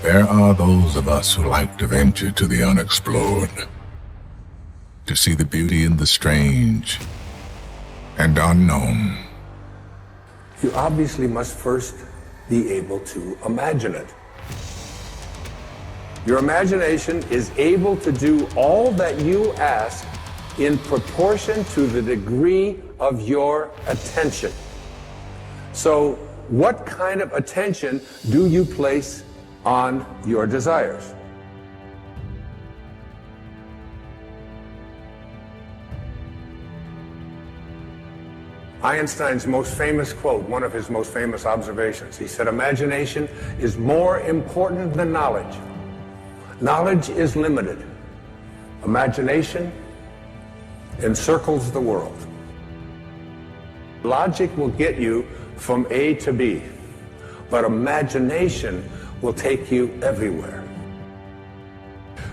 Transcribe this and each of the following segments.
There are those of us who like to venture to the unexplored, to see the beauty in the strange and unknown. You obviously must first be able to imagine it. Your imagination is able to do all that you ask in proportion to the degree of your attention. So, what kind of attention do you place on your desires? Einstein's most famous quote, one of his most famous observations, he said, "Imagination is more important than knowledge. Knowledge is limited. Imagination encircles the world." Logic will get you from A to B, but imagination will take you everywhere.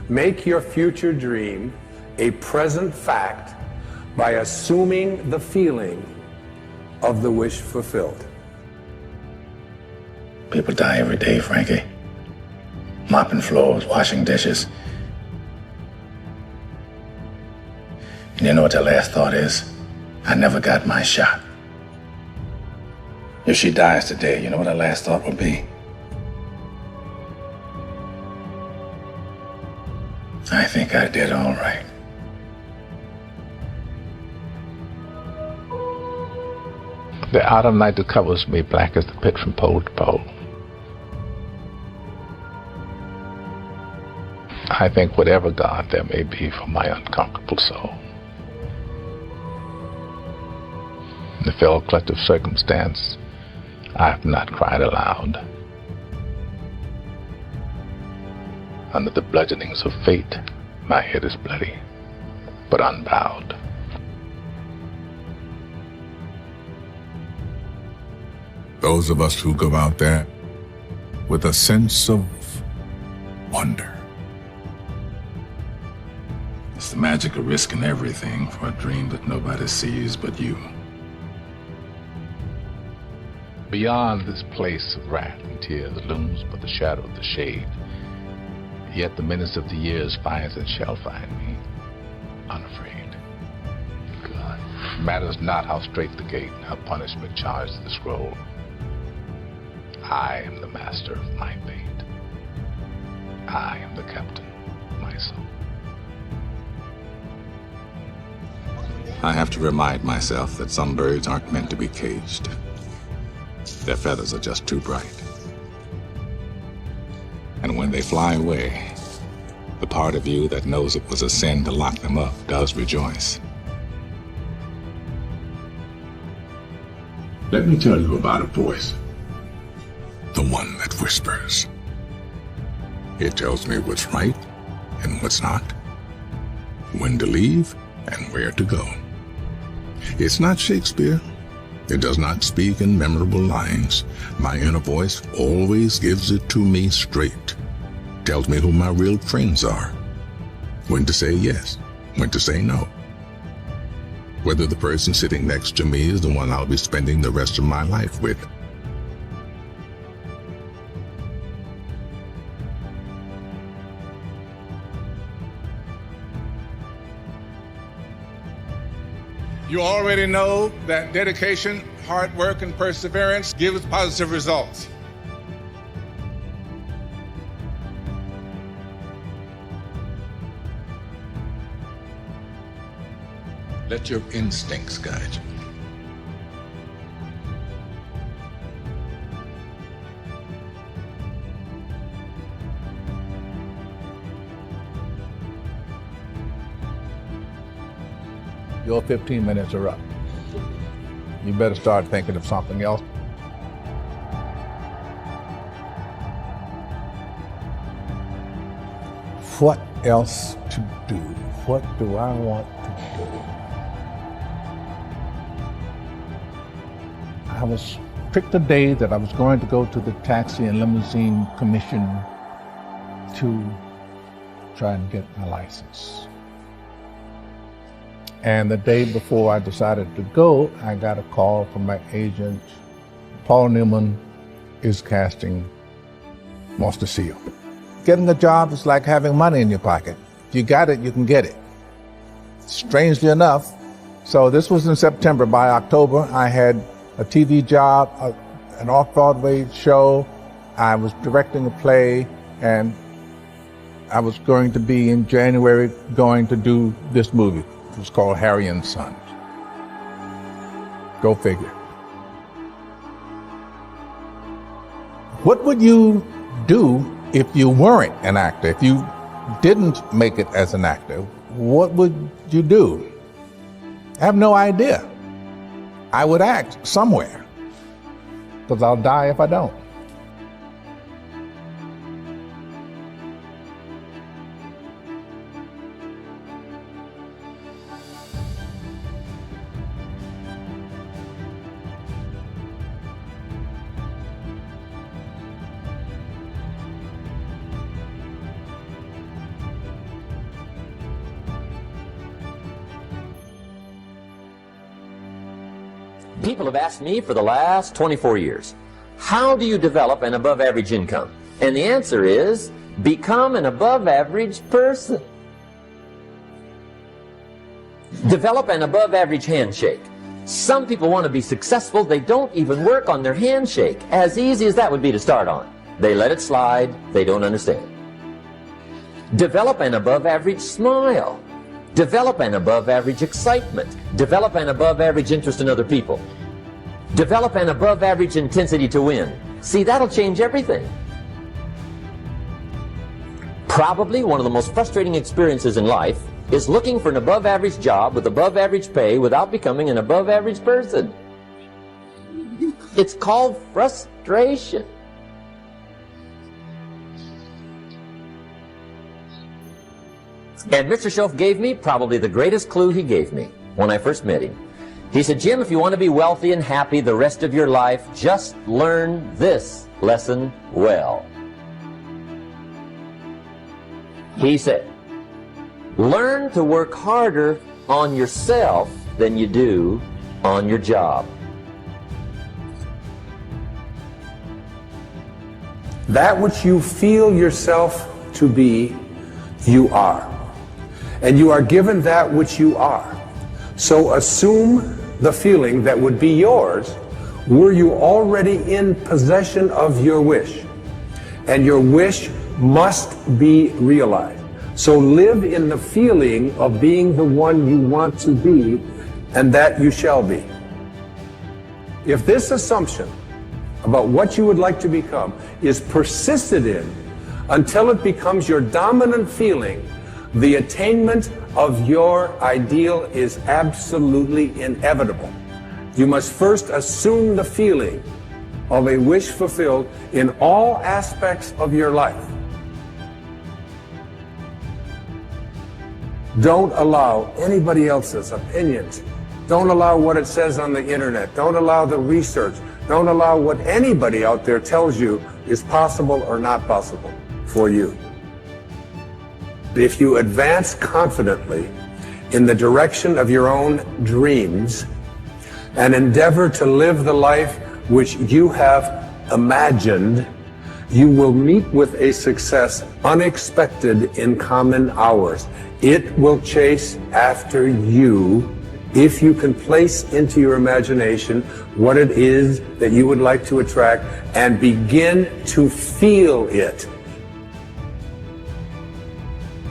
Make your future dream a present fact by assuming the feeling of the wish fulfilled. People die every day, Frankie. Mopping floors, washing dishes. And you know what their last thought is? I never got my shot. If she dies today, you know what her last thought would be? I think I did all right. The autumn night that covers me black as the pit from pole to pole. I think whatever God there may be for my uncomfortable soul. In the fell clutch of circumstance, I have not cried aloud. Under the bludgeonings of fate, my head is bloody, but unbowed. Those of us who go out there with a sense of wonder. It's the magic of risking everything for a dream that nobody sees but you. Beyond this place of wrath and tears looms but the shadow of the shade. Yet the menace of the years finds and shall find me unafraid. God, matters not how strait the gate, how punishment charged the scroll. I am the master of my fate. I am the captain of my soul. I have to remind myself that some birds aren't meant to be caged. Their feathers are just too bright. And when they fly away, the part of you that knows it was a sin to lock them up does rejoice. Let me tell you about a voice. The one that whispers. It tells me what's right and what's not, when to leave and where to go. It's not Shakespeare. It does not speak in memorable lines. My inner voice always gives it to me straight. Tells me who my real friends are. When to say yes, when to say no. Whether the person sitting next to me is the one I'll be spending the rest of my life with. You already know that dedication, hard work, and perseverance gives positive results. Let your instincts guide you. Your 15 minutes are up. You better start thinking of something else. What else to do? What do I want to do? I was picked a day that I was going to go to the Taxi and Limousine Commission to try and get my license. And the day before I decided to go, I got a call from my agent. Paul Newman is casting wants to see you. Getting a job is like having money in your pocket. If you got it, you can get it. Strangely enough, so this was in September. By October, I had a TV job, an off-Broadway show. I was directing a play, and I was going to be in January going to do this movie. It was called Harry and Sons. Go figure. What would you do if you weren't an actor? If you didn't make it as an actor, what would you do? I have no idea. I would act somewhere, because I'll die if I don't. People have asked me for the last 24 years, how do you develop an above-average income? And the answer is, become an above-average person. Develop an above-average handshake. Some people want to be successful, they don't even work on their handshake. As easy as that would be to start on. They let it slide, they don't understand. Develop an above-average smile. Develop an above-average excitement. Develop an above-average interest in other people. Develop an above-average intensity to win. See, that'll change everything. Probably one of the most frustrating experiences in life is looking for an above-average job with above-average pay without becoming an above-average person. It's called frustration. And Mr. Shoaff gave me probably the greatest clue he gave me when I first met him. He said, Jim, if you want to be wealthy and happy the rest of your life, just learn this lesson well. He said, learn to work harder on yourself than you do on your job. That which you feel yourself to be, you are. And you are given that which you are. So assume the feeling that would be yours were you already in possession of your wish. And your wish must be realized. So live in the feeling of being the one you want to be, and that you shall be. If this assumption about what you would like to become is persisted in until it becomes your dominant feeling, the attainment of your ideal is absolutely inevitable. You must first assume the feeling of a wish fulfilled in all aspects of your life. Don't allow anybody else's opinions. Don't allow what it says on the internet. Don't allow the research. Don't allow what anybody out there tells you is possible or not possible for you. If you advance confidently in the direction of your own dreams and endeavor to live the life which you have imagined, you will meet with a success unexpected in common hours. It will chase after you if you can place into your imagination what it is that you would like to attract and begin to feel it.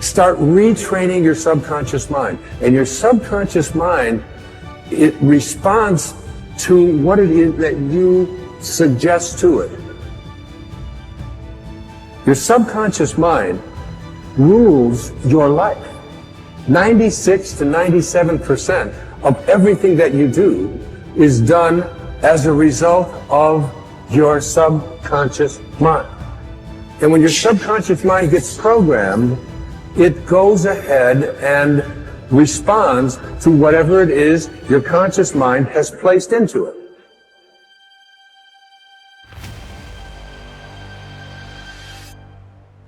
Start retraining your subconscious mind. And your subconscious mind, it responds to what it is that you suggest to it. Your subconscious mind rules your life. 96 to 97% of everything that you do is done as a result of your subconscious mind. And when your subconscious mind gets programmed, it goes ahead and responds to whatever it is your conscious mind has placed into it.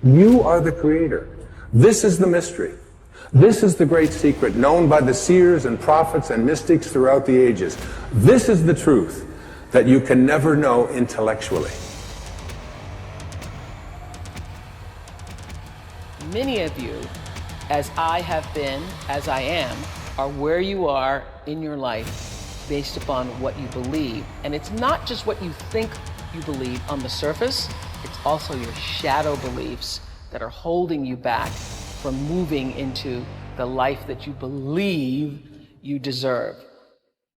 You are the creator. This is the mystery. This is the great secret known by the seers and prophets and mystics throughout the ages. This is the truth that you can never know intellectually. Many of you, as I have been, as I am, are where you are in your life based upon what you believe. And it's not just what you think you believe on the surface, it's also your shadow beliefs that are holding you back from moving into the life that you believe you deserve.